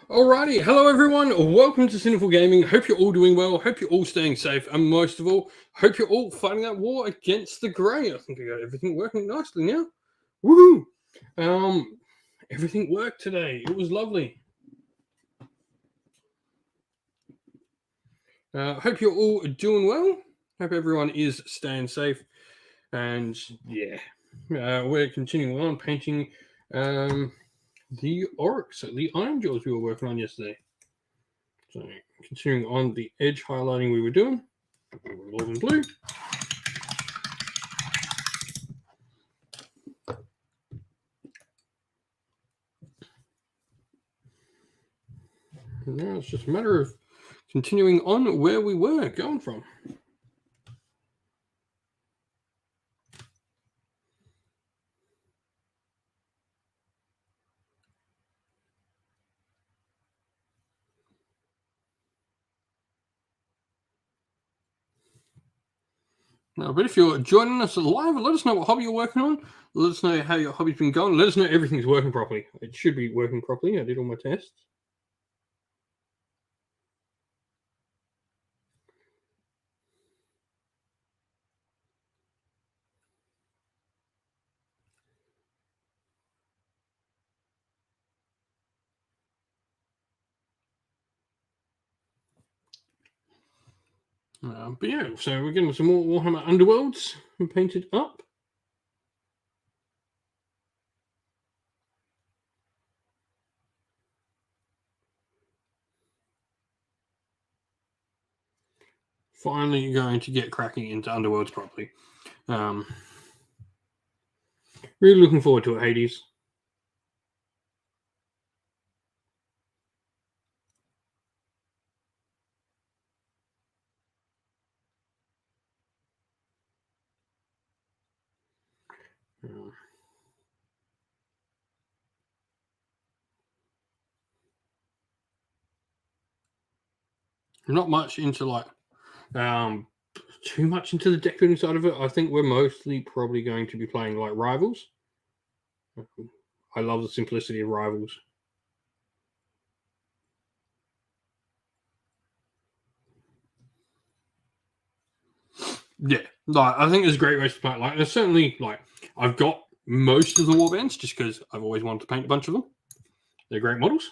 Alrighty, hello everyone, welcome to Sinful Gaming. Hope you're all doing well, hope you're all staying safe, and most of all, hope you're all fighting that war against the Grey. I think I got everything working nicely now. Woohoo! Everything worked today. It was lovely. Hope you're all doing well. Hope everyone is staying safe. And yeah, we're continuing on painting the Orcs, the Iron Jaws we were working on yesterday. So continuing on the edge highlighting we were doing, gold and blue. Now it's just a matter of continuing on where we were going from. But if you're joining us live, let us know what hobby you're working on. Let us know how your hobby's been going. Let us know everything's working properly. It should be working properly. I did all my tests. But yeah, so we're getting some more Warhammer Underworlds painted up. Finally going to get cracking into Underworlds properly. Really looking forward to it, Hades. Not much into too much into the deck building side of it. I think we're mostly probably going to be playing like Rivals. I love the simplicity of Rivals. Yeah, I think there's great ways to play. There's certainly I've got most of the warbands just because I've always wanted to paint a bunch of them. They're great models,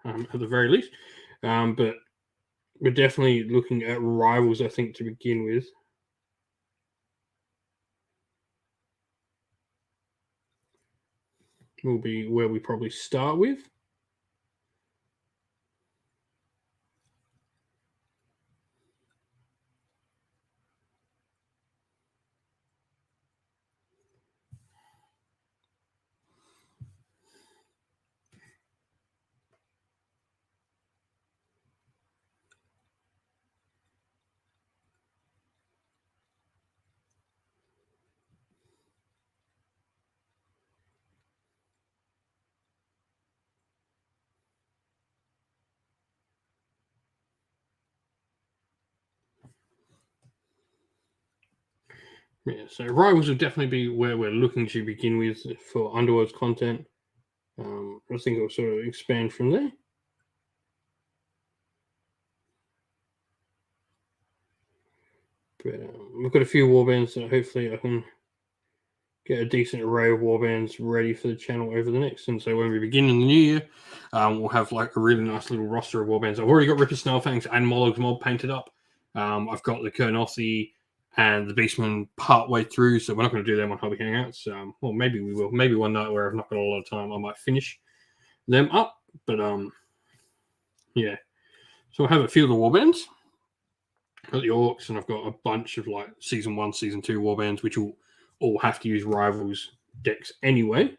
at the very least. But we're definitely looking at Rivals, I think, to begin with. Will be where we probably start with. Yeah, so Rivals will definitely be where we're looking to begin with for Underworld's content. I think it'll sort of expand from there. But we've got a few warbands that hopefully I can get a decent array of warbands ready for the channel over the next. And so when we begin in the new year, we'll have a really nice little roster of warbands. I've already got Ripper Snailfangs and Molog's Mob painted up. I've got the Kernossi and the Beastman part way through, so we're not going to do them on Hobby Hangouts. Well, maybe we will. Maybe one night where I've not got a lot of time, I might finish them up. But yeah. So I have a few of the warbands. I've got the Orcs, and I've got a bunch of Season 1, Season 2 warbands, which will all have to use Rivals decks anyway.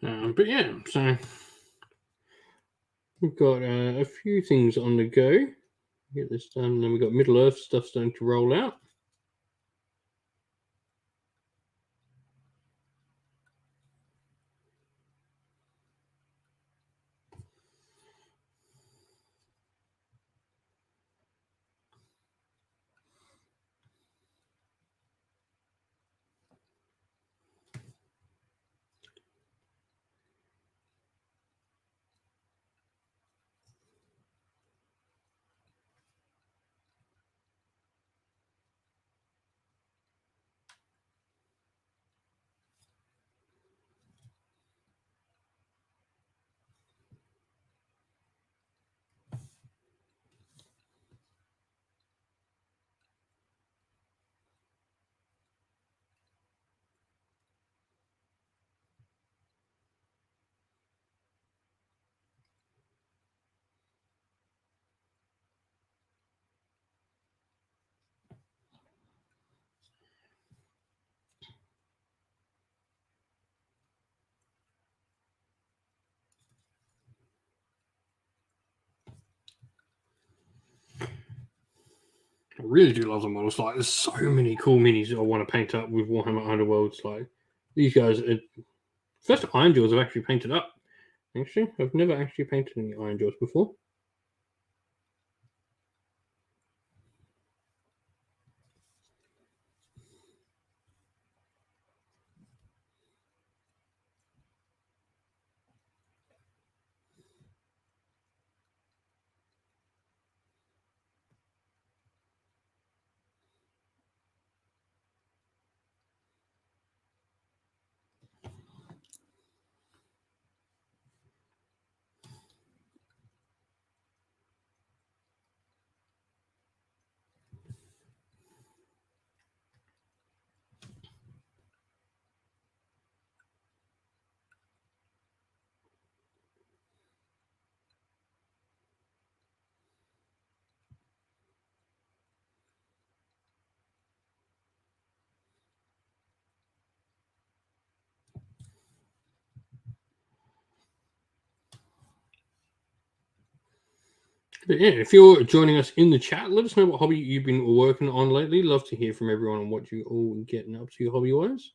But yeah, so we've got a few things on the go. Get this done, and then we've got Middle Earth stuff starting to roll out. I really do love the models. Like, there's so many cool minis I want to paint up with Warhammer Underworlds. Like, these guys, first Iron Jaws I've actually painted up. Actually, I've never actually painted any Iron Jaws before. But yeah, if you're joining us in the chat, let us know what hobby you've been working on lately. Love to hear from everyone on what you all getting up to hobby wise.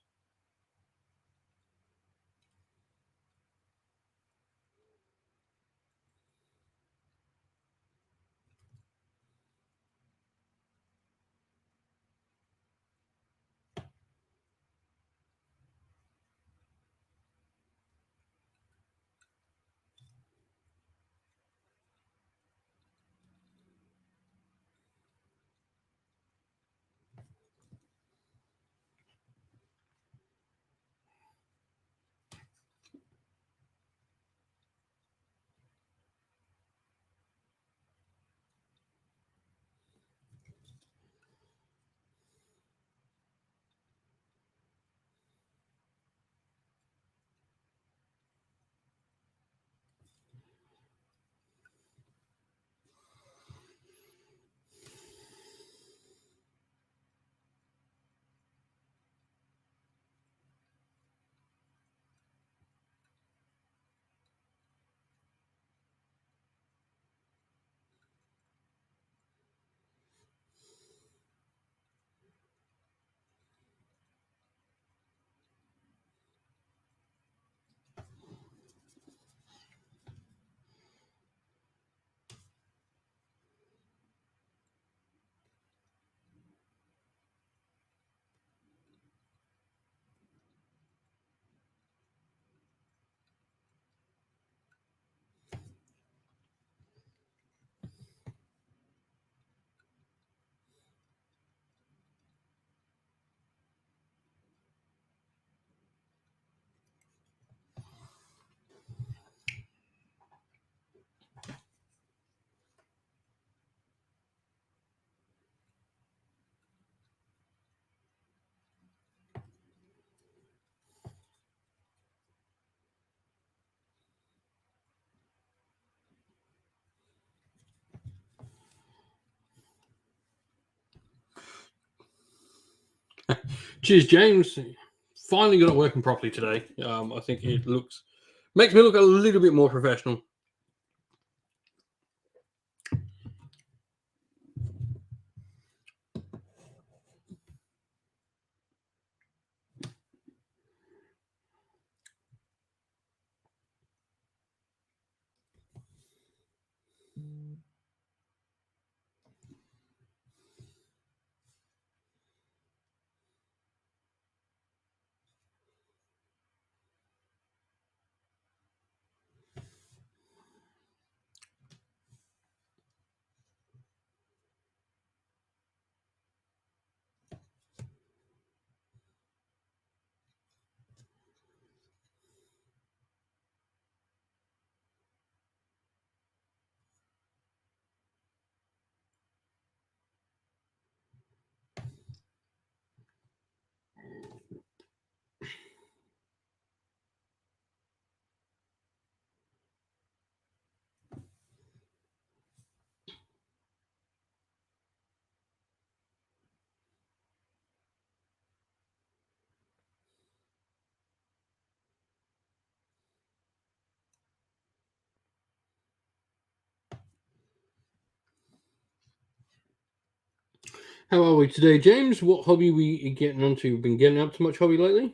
Cheers, James. Finally got it working properly today. I think it looks Makes me look a little bit more professional. How are we today, James? What hobby we getting onto? Been getting up to much hobby lately?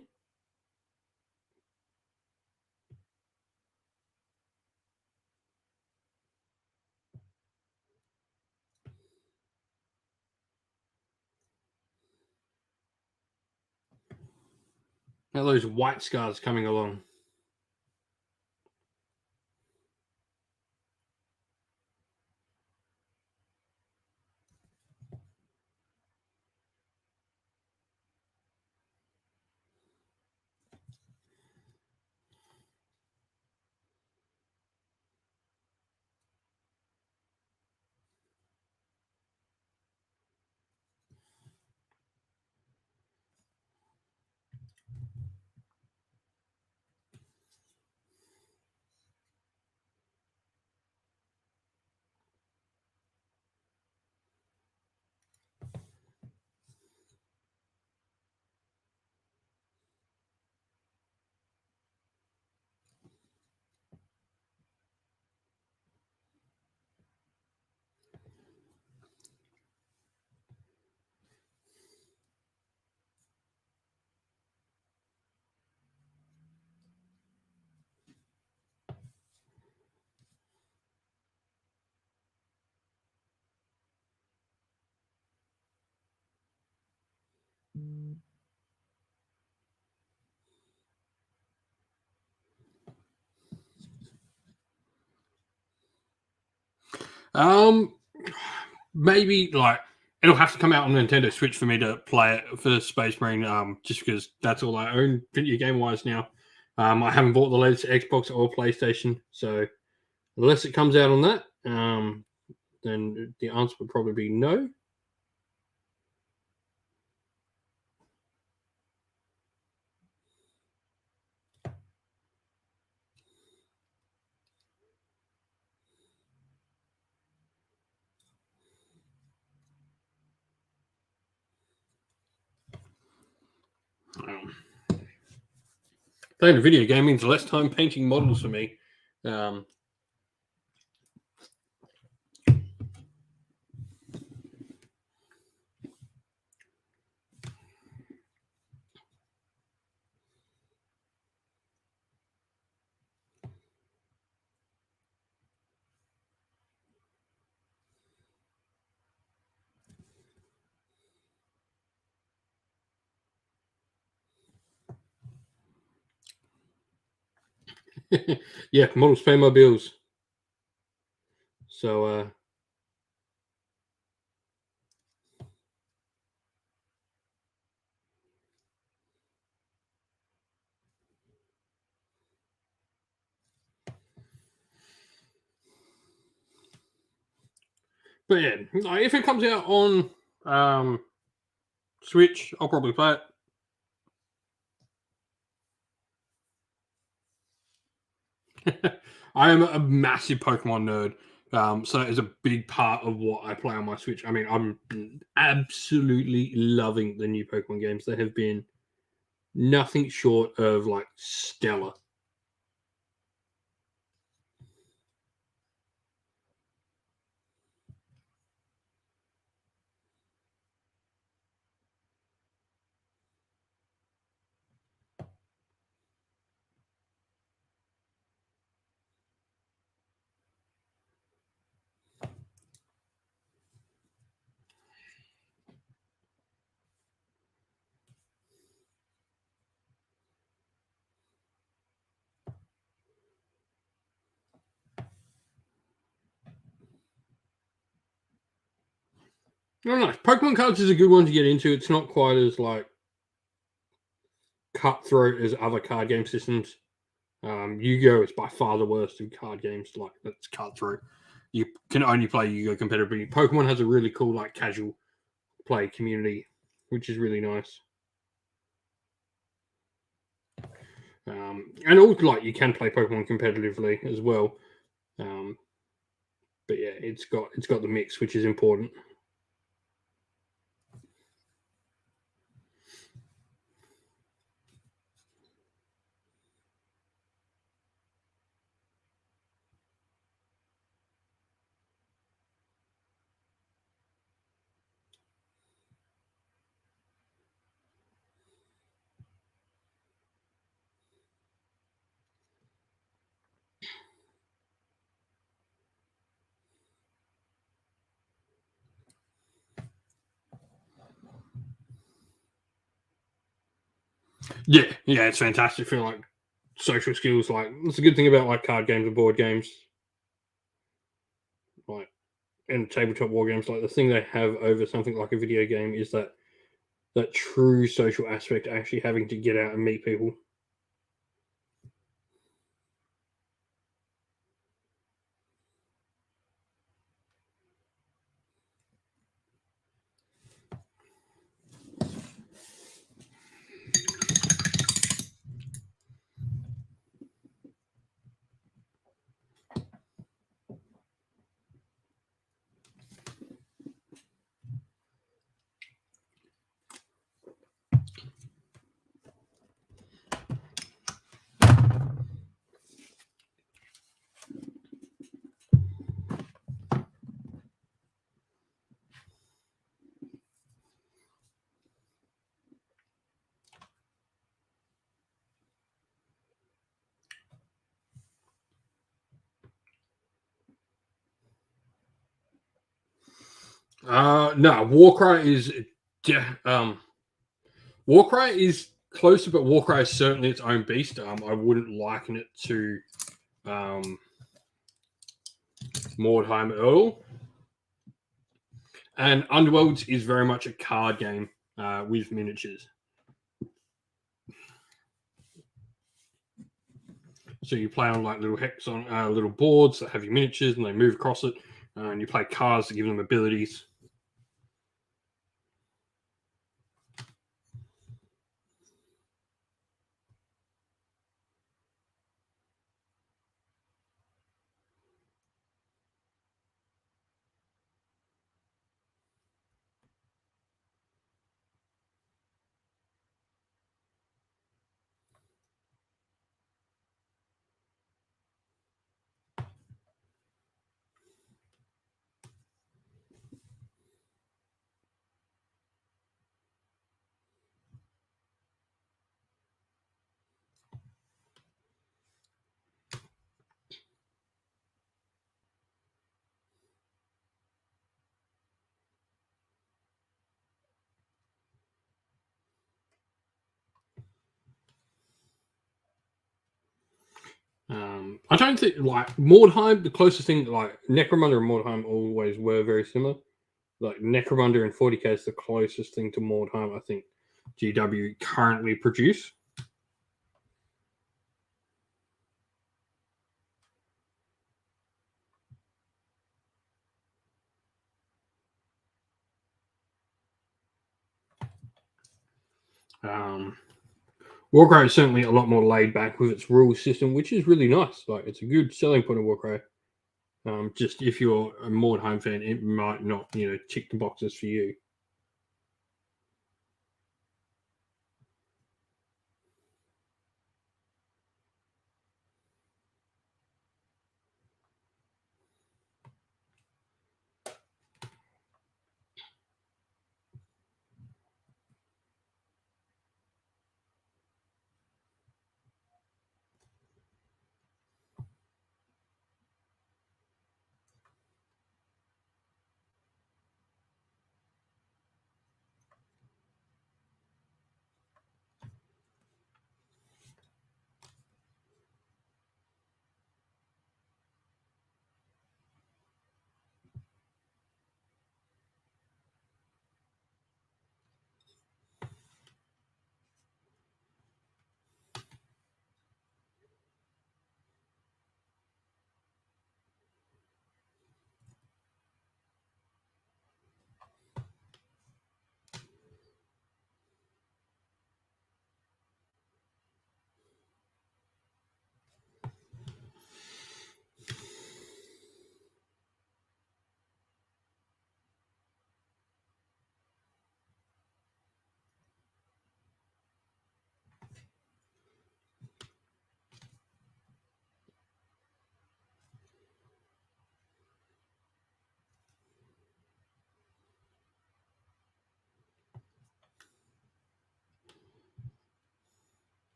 How are those white scars coming along? Maybe like it'll have to come out on Nintendo Switch for me to play it for Space Marine. Just because that's all I own video game wise now. I haven't bought the latest Xbox or PlayStation, so unless it comes out on that, then the answer would probably be no. Playing a video game means less time painting models for me. Yeah, models pay my bills. So, but yeah, if it comes out on Switch, I'll probably play it. I am a massive Pokemon nerd, so that is a big part of what I play on my Switch. I mean, I'm absolutely loving the new Pokemon games. They have been nothing short of like stellar. Oh, nice. Pokemon cards is a good one to get into. It's not quite as like cutthroat as other card game systems. Yu-Gi-Oh is by far the worst in card games. Like that's cutthroat. You can only play Yu-Gi-Oh competitively. Pokemon has a really cool like casual play community, which is really nice. And also like you can play Pokemon competitively as well. But yeah, it's got the mix, which is important. Yeah, it's fantastic for like social skills. Like that's a good thing about like card games and board games, like and tabletop war games. Like the thing they have over something like a video game is that true social aspect, actually having to get out and meet people. No, Warcry is closer, but Warcry is certainly its own beast. I wouldn't liken it to Mordheim at all. And Underworlds is very much a card game with miniatures. So you play on like little little boards that have your miniatures, and they move across it, and you play cards to give them abilities. I don't think like Mordheim, the closest thing like Necromunda and Mordheim always were very similar. Like Necromunda and 40k is the closest thing to Mordheim I think GW currently produce. Warcry is certainly a lot more laid back with its rule system, which is really nice. Like it's a good selling point of Warcry. Just if you're a Mordheim fan, it might not, tick the boxes for you.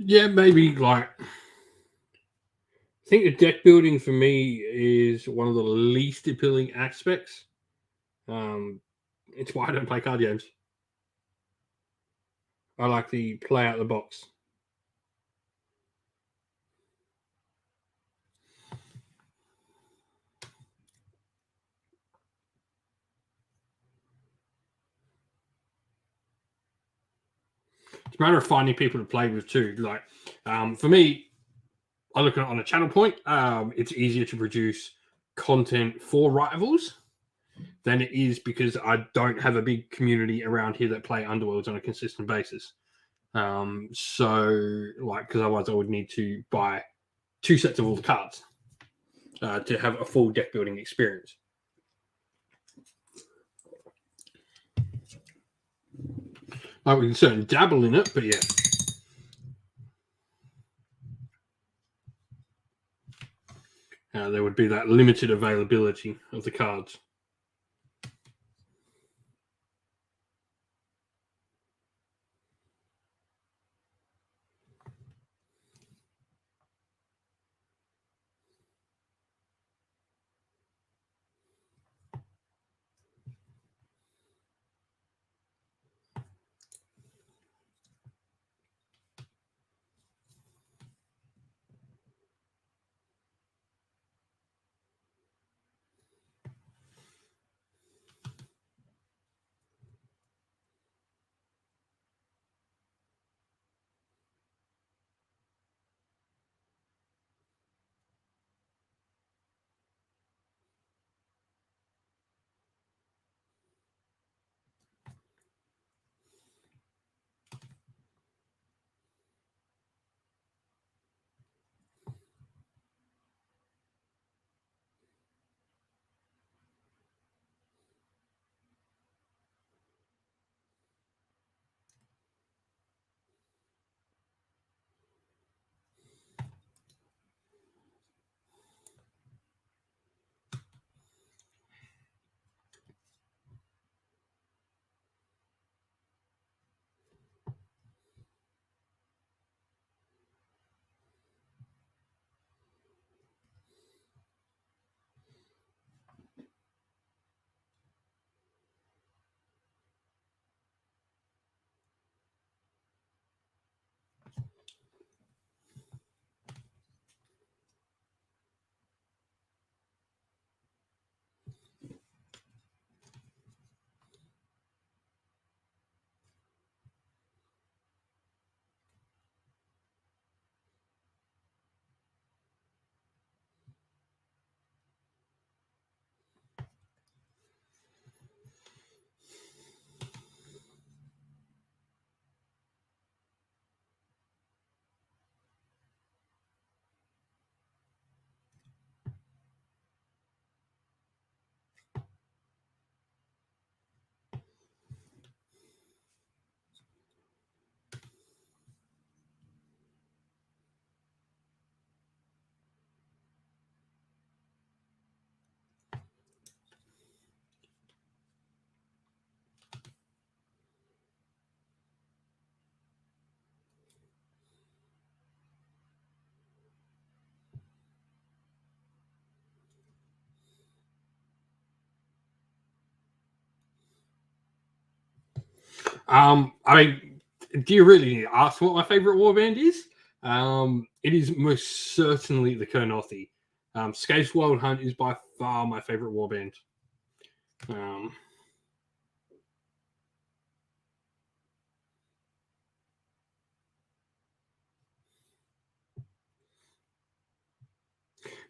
Yeah, maybe like I think the deck building for me is one of the least appealing aspects. It's why I don't play card games. I like the play out the box. It's a matter of finding people to play with too. Like for me, I look at it on a channel point. It's easier to produce content for rivals than it is because I don't have a big community around here that play Underworlds on a consistent basis. So, like, because otherwise I would need to buy 2 sets of all the cards to have a full deck building experience. Like, we can certainly dabble in it, but yeah. There would be that limited availability of the cards. I mean, do you really ask what my favorite warband is? It is most certainly the Kurnothi. Scape's Wild Hunt is by far my favorite warband. Now,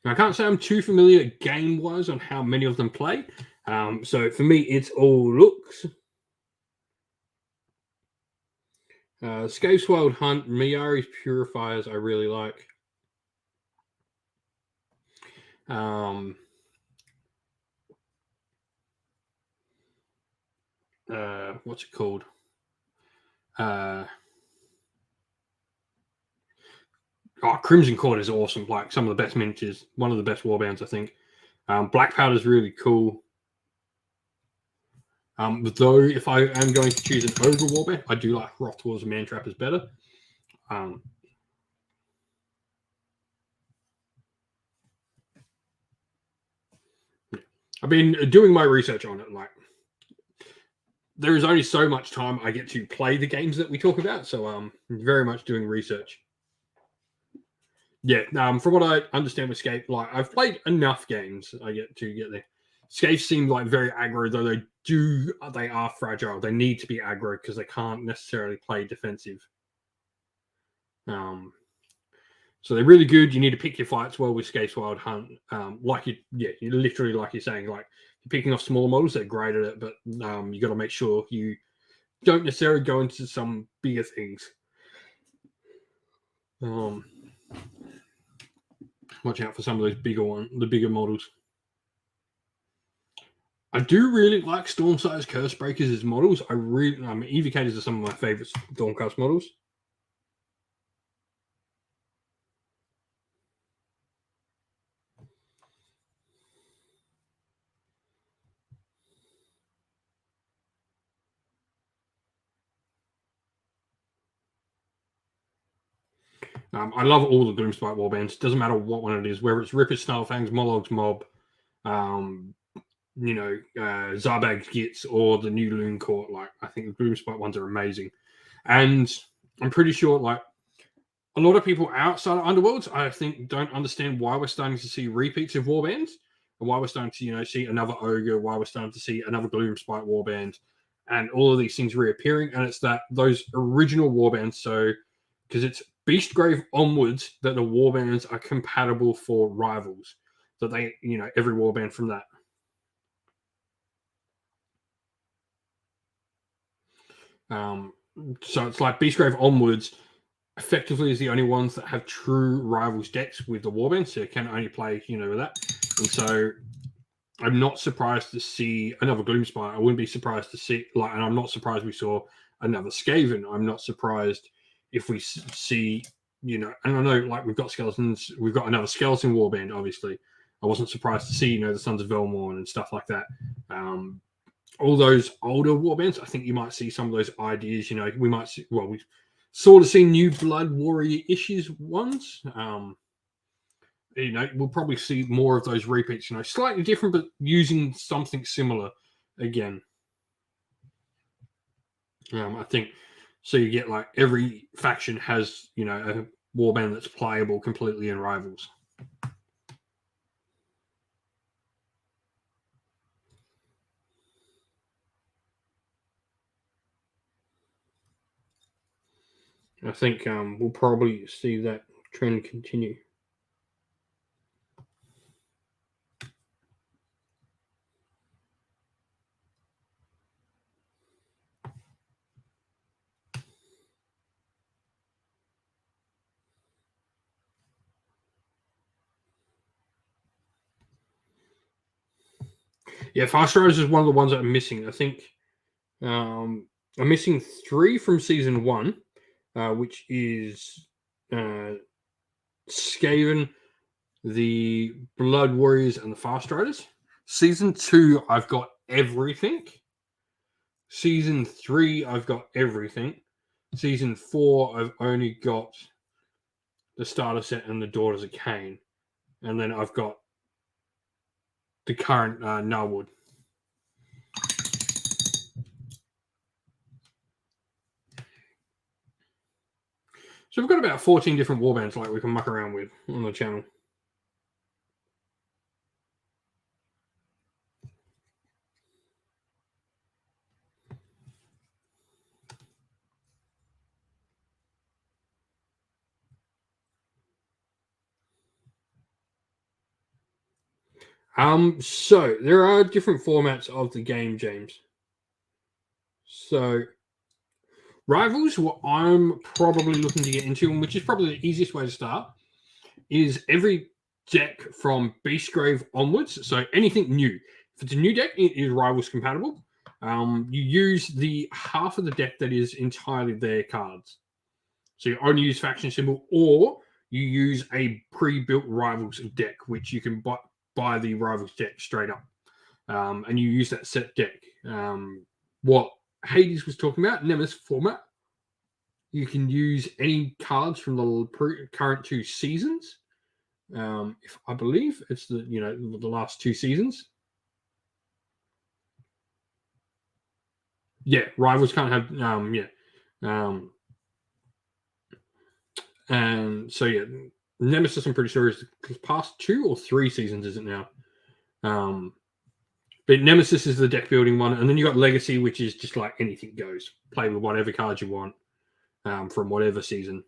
I can't say I'm too familiar game-wise on how many of them play. So for me, it's all looks. Scape's Wild Hunt, Miyari's Purifiers, I really like. What's it called? Crimson Court is awesome. Like some of the best miniatures, one of the best warbands, I think. Black Powder is really cool. Though, if I am going to choose an ogre warband, I do like Hrothgar's Mantrappers better. I've been doing my research on it. Like, there is only so much time I get to play the games that we talk about, so very much doing research. Yeah, from what I understand with Scape, like I've played enough games, I get there. Scape seem like very aggro, though they are fragile. They need to be aggro because they can't necessarily play defensive. So they're really good. You need to pick your fights well with Scape's Wild Hunt. You literally, like you're saying, like you're picking off smaller models, they're great at it, but you got to make sure you don't necessarily go into some bigger things. Watch out for some of those the bigger models. I do really like Stormsize Curse Breakers as models. Evocators are some of my favorite Stormcast models. I love all the Gloomspite warbands. Doesn't matter what one it is, whether it's Rippers, Snarlfangs, Mologs, Mob, Zarbag Gits, or the new Loon Court. Like, I think the Gloomspite ones are amazing. And I'm pretty sure, like, a lot of people outside of Underworlds, I think, don't understand why we're starting to see repeats of warbands, and why we're starting to, see another Ogre, why we're starting to see another Gloomspite warband, and all of these things reappearing. And it's those original warbands, so because it's Beastgrave onwards that the warbands are compatible for rivals. That they, every warband from that. So it's like Beastgrave onwards effectively is the only ones that have true rivals decks with the warband, so you can only play, with that. And so I'm not surprised to see another Gloomspite. I wouldn't be surprised to see, and I'm not surprised we saw another Skaven. I'm not surprised if we see, and I know, like, we've got skeletons, we've got another skeleton warband, obviously. I wasn't surprised to see, the Sons of Velmorn and stuff like that. All those older warbands, I think you might see some of those ideas. We might see, we sort of see new Blood Warrior issues ones. We'll probably see more of those repeats. Slightly different, but using something similar again. I think so. You get like every faction has a warband that's playable completely in Rivals. I think we'll probably see that trend continue. Yeah, Fast Riders is one of the ones that I'm missing. I think I'm missing 3 from season 1, which is Skaven, the Blood Warriors, and the Fast Riders. Season 2, I've got everything. Season 3, I've got everything. Season 4, I've only got the starter set and the Daughters of Cain. And then I've got the current Narwood. So we've got about 14 different warbands like we can muck around with on the channel. So there are different formats of the game, James. So Rivals, what I'm probably looking to get into, and which is probably the easiest way to start, is every deck from Beastgrave onwards. So anything new. If it's a new deck, it is Rivals compatible. You use the half of the deck that is entirely their cards. So you only use faction symbol, or you use a pre-built Rivals deck, which you can buy the Rivals deck straight up. And you use that set deck. What Hades was talking about, Nemesis format, you can use any cards from the current 2 seasons. If I believe it's the last 2 seasons. Yeah, Rivals can't have and so yeah, Nemesis I'm pretty sure is past 2 or 3 seasons, is it now? But Nemesis is the deck building one, and then you got Legacy, which is just like anything goes. Play with whatever cards you want from whatever season.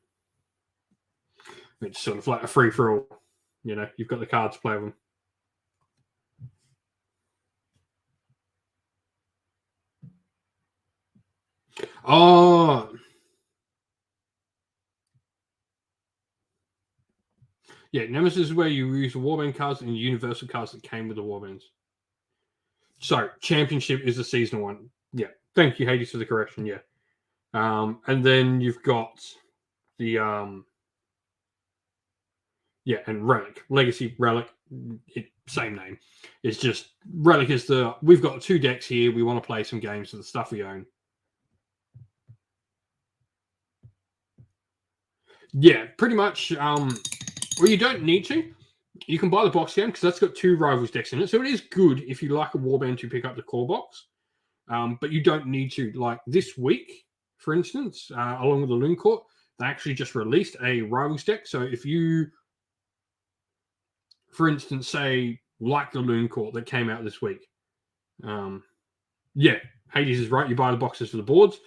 It's sort of like a free for all. You know, you've got the cards to play with them. Oh, yeah. Nemesis is where you use the Warband cards and Universal cards that came with the Warbands. So, Championship is the seasonal one. Yeah. Thank you, Hades, for the correction. Yeah. And then you've got the and Relic, Legacy, Relic, same name. It's just Relic is we've got 2 decks here. We want to play some games of the stuff we own. Yeah, pretty much. Well, you don't need to. You can buy the box game because that's got 2 Rivals decks in it. So it is good if you like a Warband to pick up the core box. But you don't need to. Like this week, for instance, along with the Loon Court, they actually just released a Rivals deck. So if you, for instance, say like the Loon Court that came out this week, yeah, Hades is right. You buy the boxes for the boards.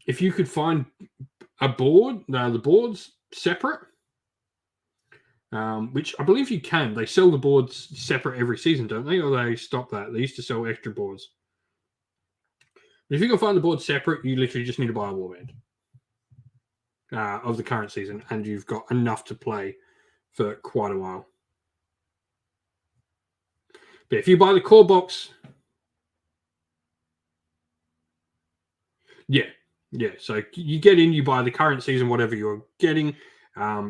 If you could find a board, the boards separate, which I believe you can. They sell the boards separate every season, don't they? Or they stop that? They used to sell extra boards. But if you can find the board separate, you literally just need to buy a Warband of the current season, and you've got enough to play for quite a while. But if you buy the core box, yeah. So you get in, you buy the current season, whatever you're getting,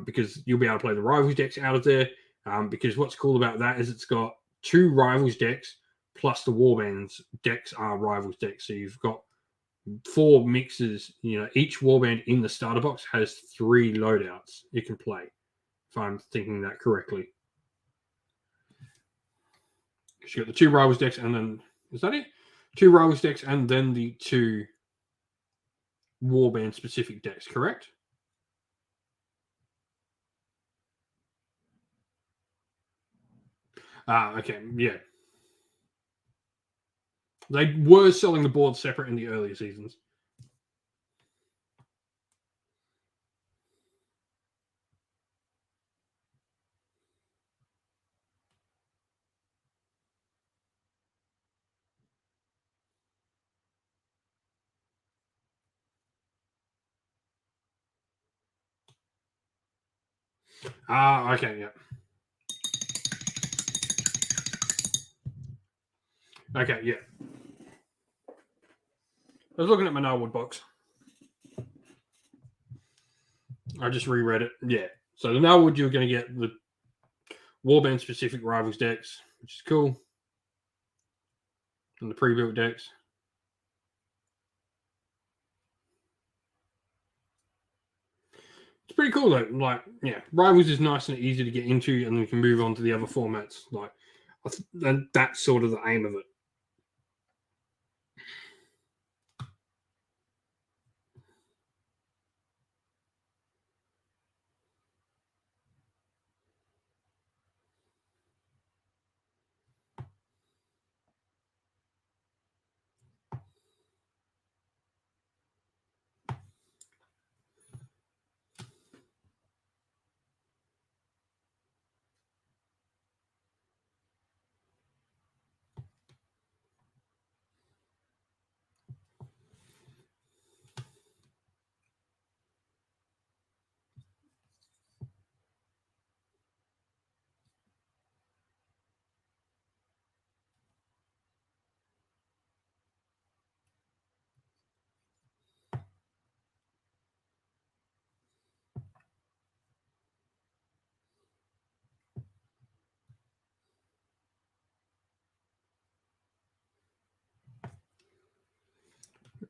because you'll be able to play the Rivals decks out of there. Because what's cool about that is it's got 2 Rivals decks plus the Warbands decks are Rivals decks. So you've got 4 mixes. You know, each Warband in the starter box has 3 loadouts you can play. If I'm thinking that correctly. Because you got the 2 Rivals decks, and then is that it? 2 Rivals decks, and then the 2 Warband specific decks, correct? Okay, yeah. They were selling the board separate in the earlier seasons. Okay, yeah. Okay, yeah. I was looking at my Narwood box. I just reread it. Yeah. So the Narwood, you're going to get the Warband specific Rivals decks, which is cool. And the pre-built decks. It's pretty cool though. Like, yeah, Rivals is nice and easy to get into, and then you can move on to the other formats. Like, and that's sort of the aim of it.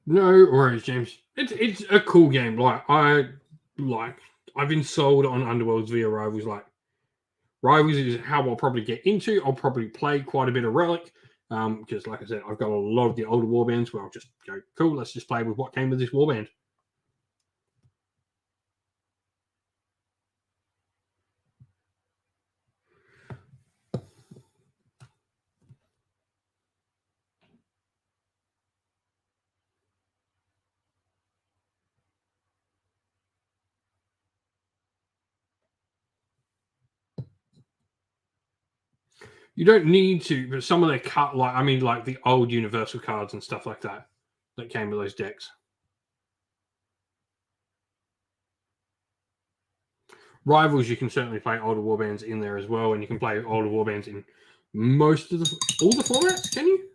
No worries, James. It's a cool game. I've been sold on Underworlds via Rivals. Like, Rivals is how I'll probably get into. I'll probably play quite a bit of Relic. Because, like I said, I've got a lot of the older warbands where I'll just go, cool, let's just play with what came with this warband. You don't need to, but some of their cut, like the old Universal cards and stuff like that came with those decks. Rivals, you can certainly play older warbands in there as well, and you can play older warbands in most of all the formats. Can you?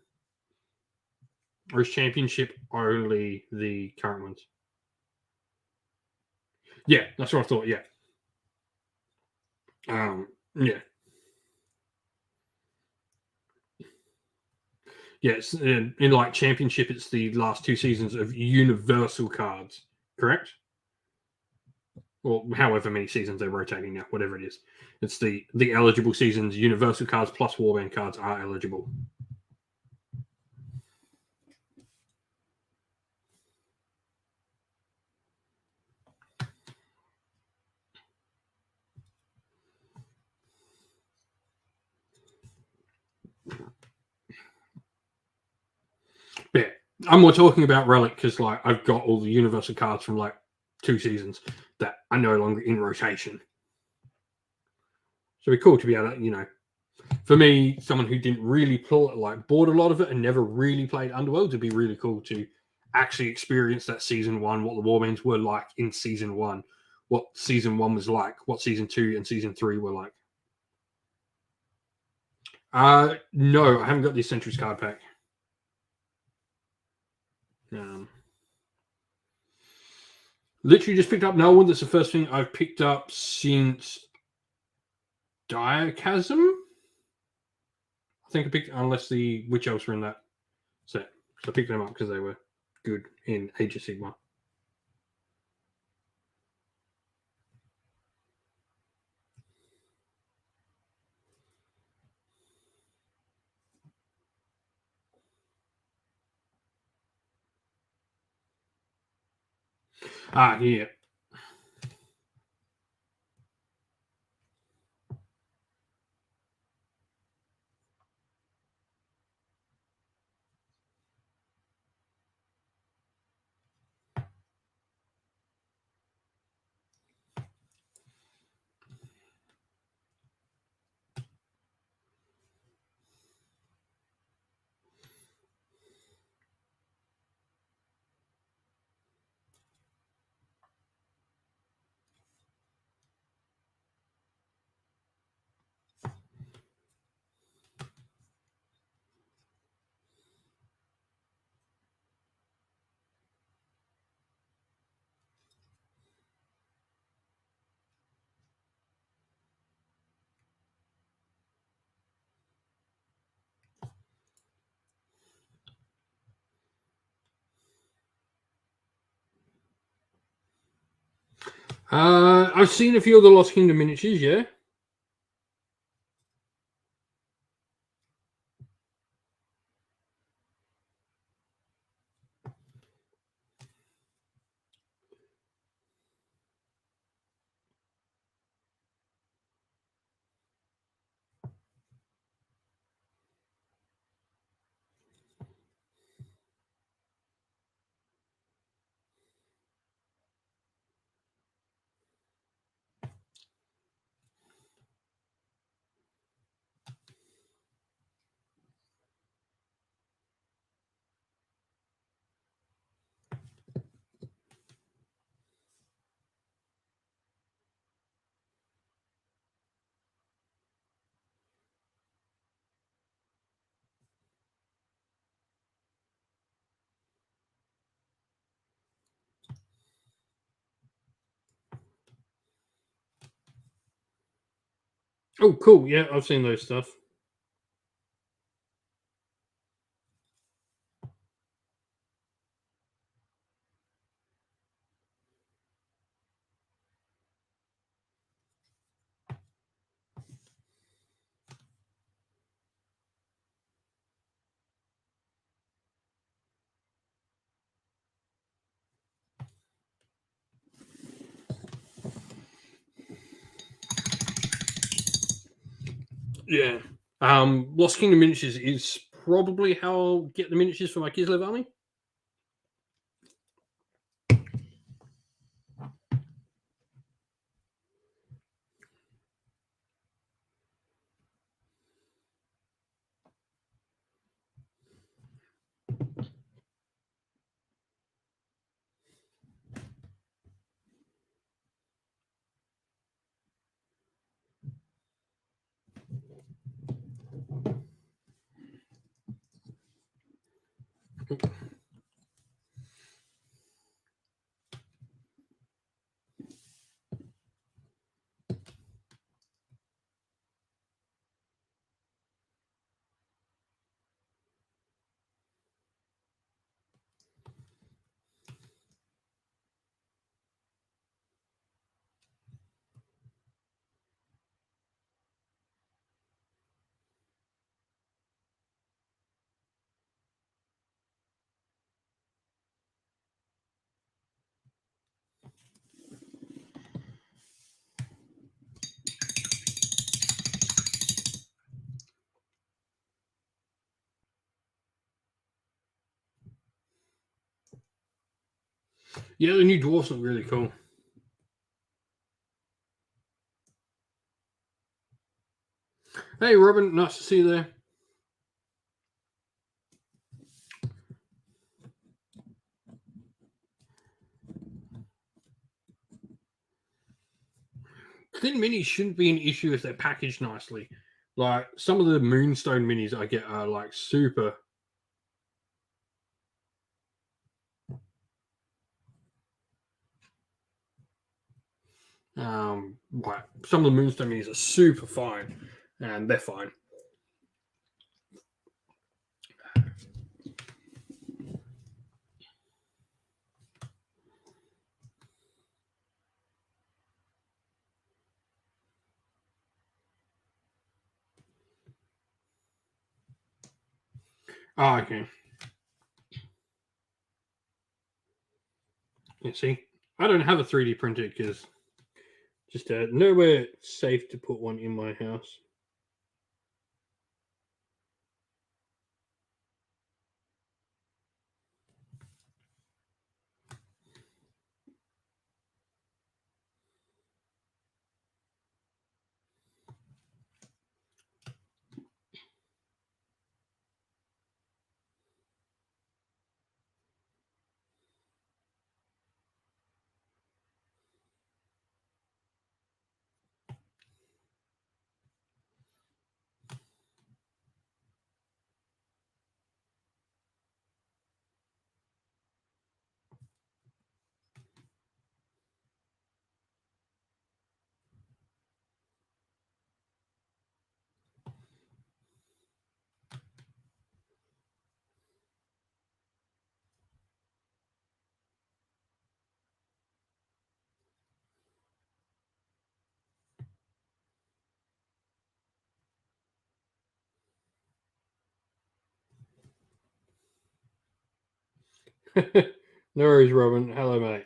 Or is Championship only the current ones? Yeah, that's what I thought. Yeah. Yeah. Yes, in like Championship, it's the last 2 seasons of Universal cards, correct? Or however many seasons they're rotating now, whatever it is. It's the eligible seasons. Universal cards plus Warband cards are eligible. But yeah, I'm more talking about Relic because like I've got all the Universal cards from like 2 seasons that are no longer in rotation. So it'd be cool to be able to, for me, someone who didn't really play, like bought a lot of it and never really played Underworlds, it'd be really cool to actually experience that season 1, what the warbands were like in season 1, what season 1 was like, what season 2 and season 3 were like. No, I haven't got the Essentials card pack. Literally just picked up No One. That's the first thing I've picked up since Diachasm. I think I picked, unless the Witch Elves were in that set. So I picked them up because they were good in Age of Sigmar. Yeah. I've seen a few of the Lost Kingdom miniatures, yeah. Oh, cool. Yeah, I've seen those stuff. Yeah. Lost Kingdom miniatures is probably how I'll get the miniatures for my Kislev army. Yeah, the new dwarfs look really cool. Hey, Robin, nice to see you there. Thin minis shouldn't be an issue if they're packaged nicely. Like some of the Moonstone minis I get are like super. Like some of the Moonstone minis are super fine, and they're fine. Oh, okay. You see, I don't have a 3D printer because just nowhere safe to put one in my house. No worries, Robin. Hello, mate.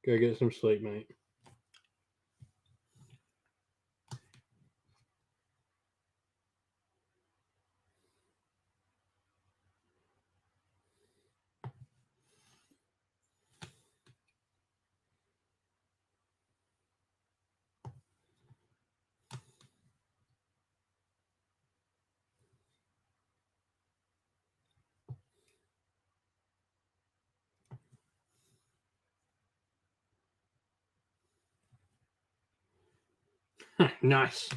Go get some sleep, mate. Nice.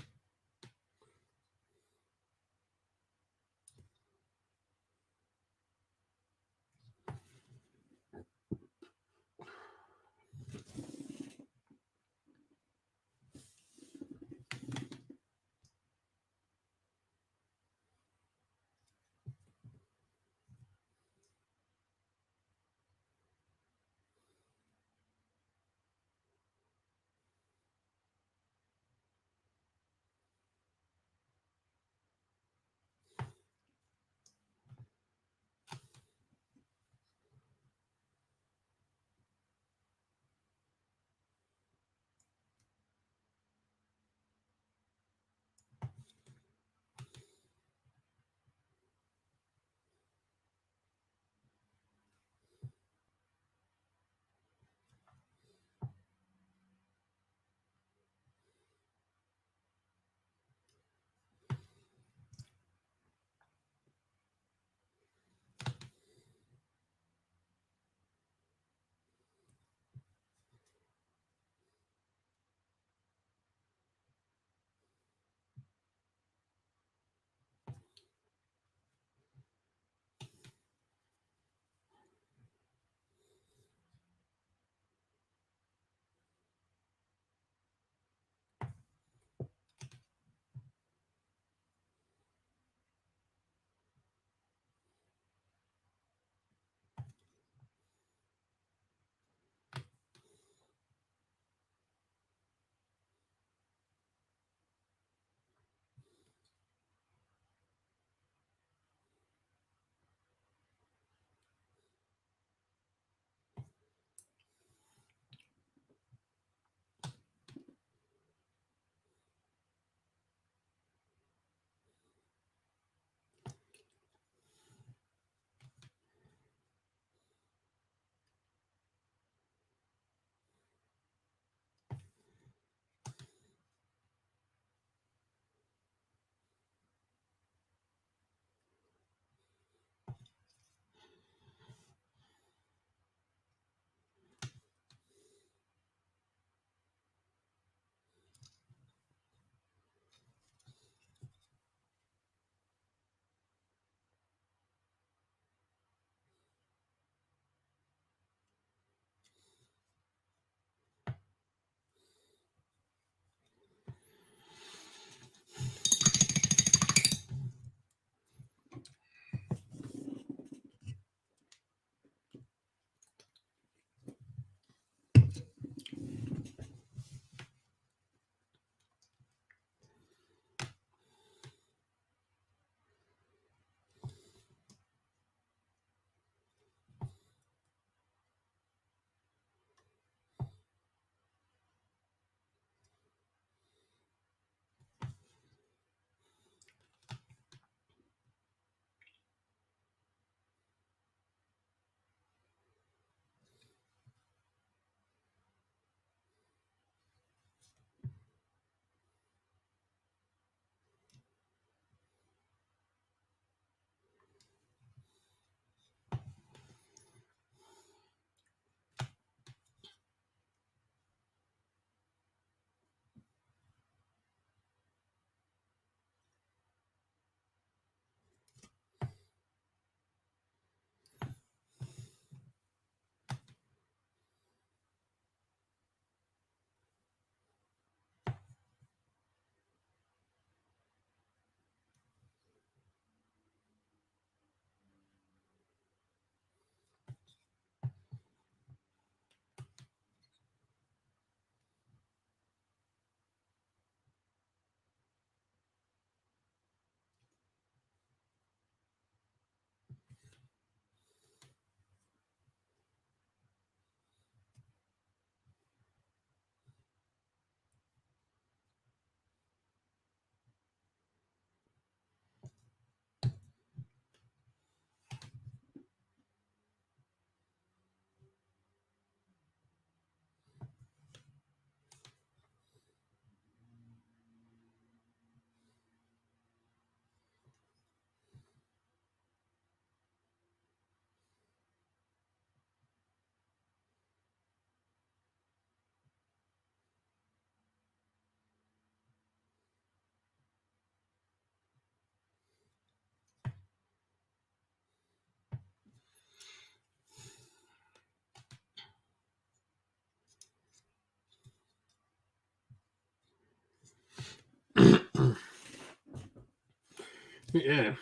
Yeah.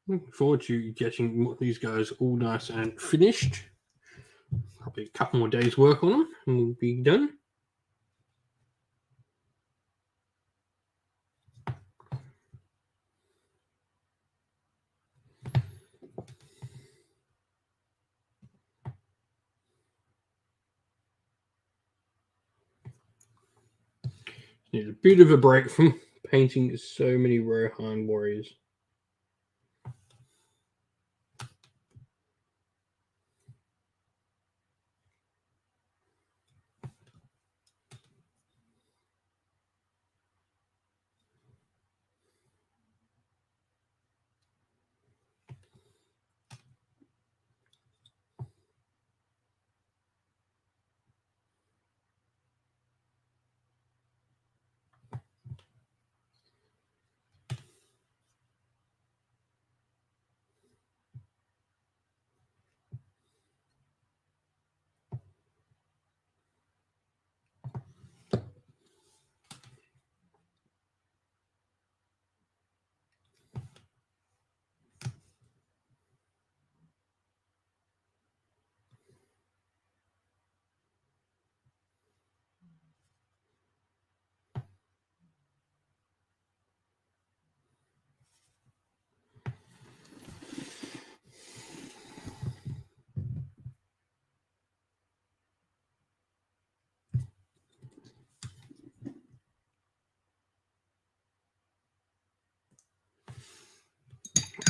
Looking forward to getting these guys all nice and finished. Probably a couple more days work on them and we'll be done. Need a bit of a break from painting so many Rohan warriors.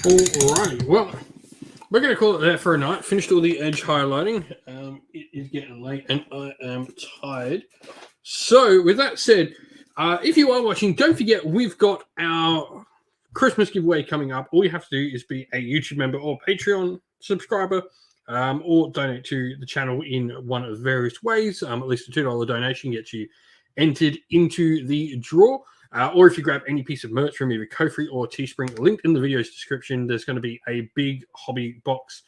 Alrighty, well, we're going to call it there for a night. Finished all the edge highlighting. It is getting late and I am tired. So, with that said, if you are watching, don't forget we've got our Christmas giveaway coming up. All you have to do is be a YouTube member or Patreon subscriber, or donate to the channel in one of various ways. At least a $2 donation gets you entered into the draw. Or if you grab any piece of merch from either Ko-fi or Teespring, linked in the video's description, there's going to be a big hobby box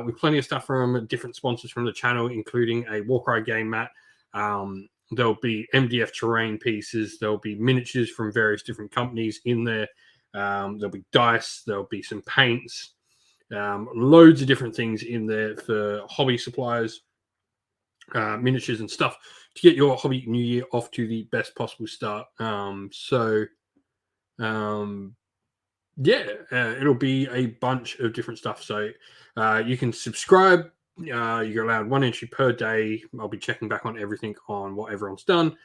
with plenty of stuff from different sponsors from the channel, including a Warcry game mat. There'll be MDF terrain pieces. There'll be miniatures from various different companies in there. There'll be dice. There'll be some paints. Loads of different things in there for hobby suppliers, miniatures and stuff to get your hobby new year off to the best possible start. It'll be a bunch of different stuff. So you can subscribe. You're allowed 1 entry per day. I'll be checking back on everything on what everyone's done.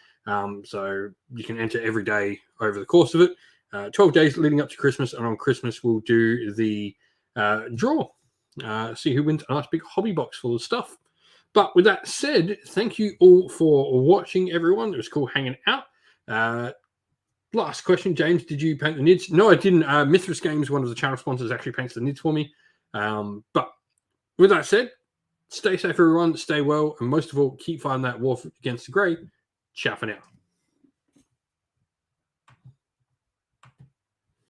So you can enter every day over the course of it. 12 days leading up to Christmas, and on Christmas we'll do the draw. See who wins a nice big hobby box full of stuff. But with that said, thank you all for watching, everyone. It was cool hanging out. Last question, James, did you paint the nids? No, I didn't. Mithras Games, one of the channel sponsors, actually paints the nids for me. But with that said, stay safe, everyone. Stay well. And most of all, keep fighting that war against the grey. Ciao for now.